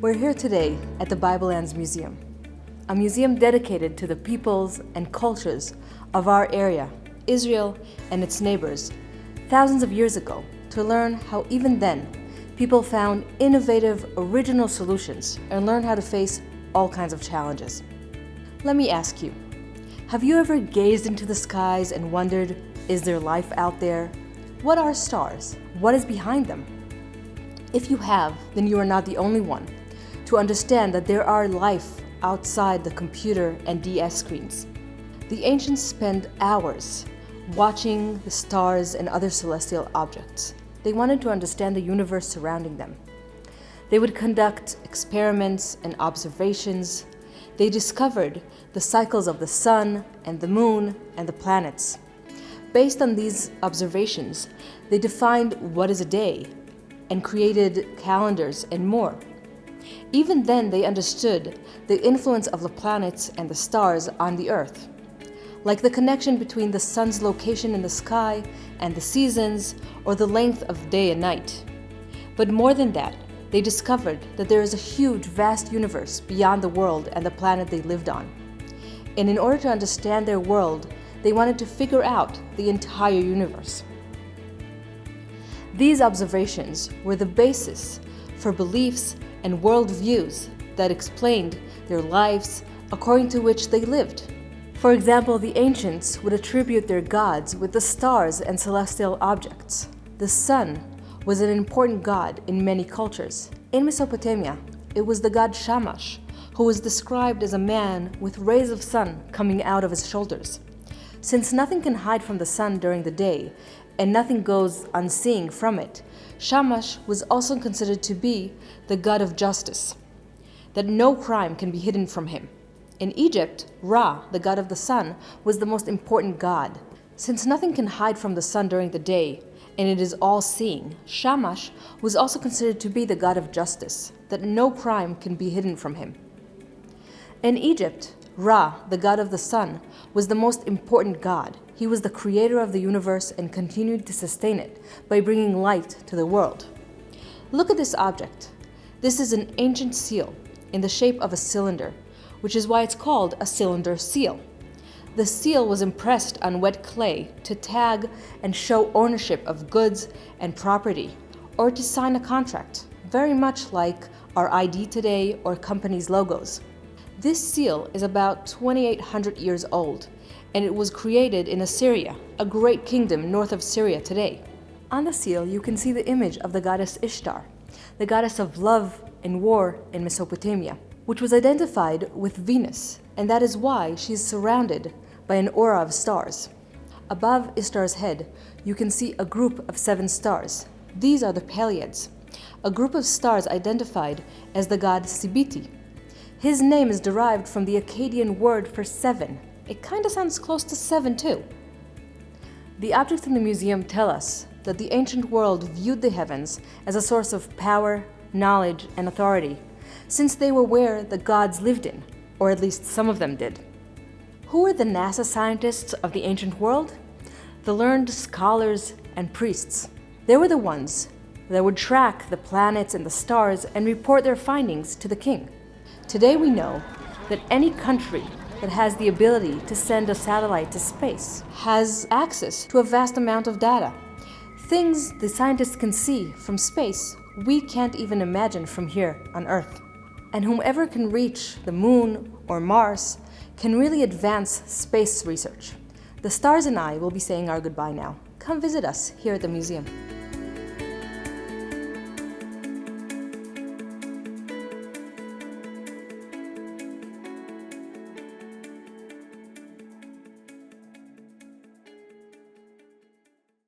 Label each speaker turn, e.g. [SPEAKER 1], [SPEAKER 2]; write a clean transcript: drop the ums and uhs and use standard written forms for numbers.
[SPEAKER 1] We're here today at the Bible Lands Museum, a museum dedicated to the peoples and cultures of our area, Israel and its neighbors, thousands of years ago, to learn how even then people found innovative, original solutions and learned how to face all kinds of challenges. Let me ask you, have you ever gazed into the skies and wondered, is there life out there? What are stars? What is behind them? If you have, then you are not the only one to understand that there are life outside the computer and DS screens. The ancients spent hours watching the stars and other celestial objects. They wanted to understand the universe surrounding them. They would conduct experiments and observations. They discovered the cycles of the sun and the moon and the planets. Based on these observations, they defined what is a day and created calendars and more. Even then, they understood the influence of the planets and the stars on the Earth, like the connection between the sun's location in the sky and the seasons, or the length of day and night. But more than that, they discovered that there is a huge, vast universe beyond the world and the planet they lived on. And in order to understand their world, they wanted to figure out the entire universe. These observations were the basis for beliefs and worldviews that explained their lives according to which they lived. For example, the ancients would attribute their gods with the stars and celestial objects. The sun was an important god in many cultures. In Mesopotamia, it was the god Shamash, who was described as a man with rays of sun coming out of his shoulders. Since nothing can hide from the sun during the day, and nothing goes unseen from it, Shamash was also considered to be the god of justice, that no crime can be hidden from him. In Egypt, Ra, the god of the sun, was the most important god. Since nothing can hide from the sun during the day, and it is all-seeing, Shamash was also considered to be the god of justice, that no crime can be hidden from him. In Egypt, Ra, the god of the sun, was the most important god. He was the creator of the universe and continued to sustain it by bringing light to the world. Look at this object. This is an ancient seal in the shape of a cylinder, which is why it's called a cylinder seal. The seal was impressed on wet clay to tag and show ownership of goods and property, or to sign a contract, very much like our ID today or companies' logos. This seal is about 2,800 years old, and it was created in Assyria, a great kingdom north of Syria today. On the seal, you can see the image of the goddess Ishtar, the goddess of love and war in Mesopotamia, which was identified with Venus, and that is why she is surrounded by an aura of stars. Above Ishtar's head, you can see a group of 7 stars. These are the Pleiades, a group of stars identified as the god Sibiti. His name is derived from the Akkadian word for 7. It kind of sounds close to 7 too. The objects in the museum tell us that the ancient world viewed the heavens as a source of power, knowledge, and authority, since they were where the gods lived in, or at least some of them did. Who were the NASA scientists of the ancient world? The learned scholars and priests. They were the ones that would track the planets and the stars and report their findings to the king. Today we know that any country that has the ability to send a satellite to space has access to a vast amount of data. Things the scientists can see from space we can't even imagine from here on Earth. And whomever can reach the moon or Mars can really advance space research. The stars and I will be saying our goodbye now. Come visit us here at the museum.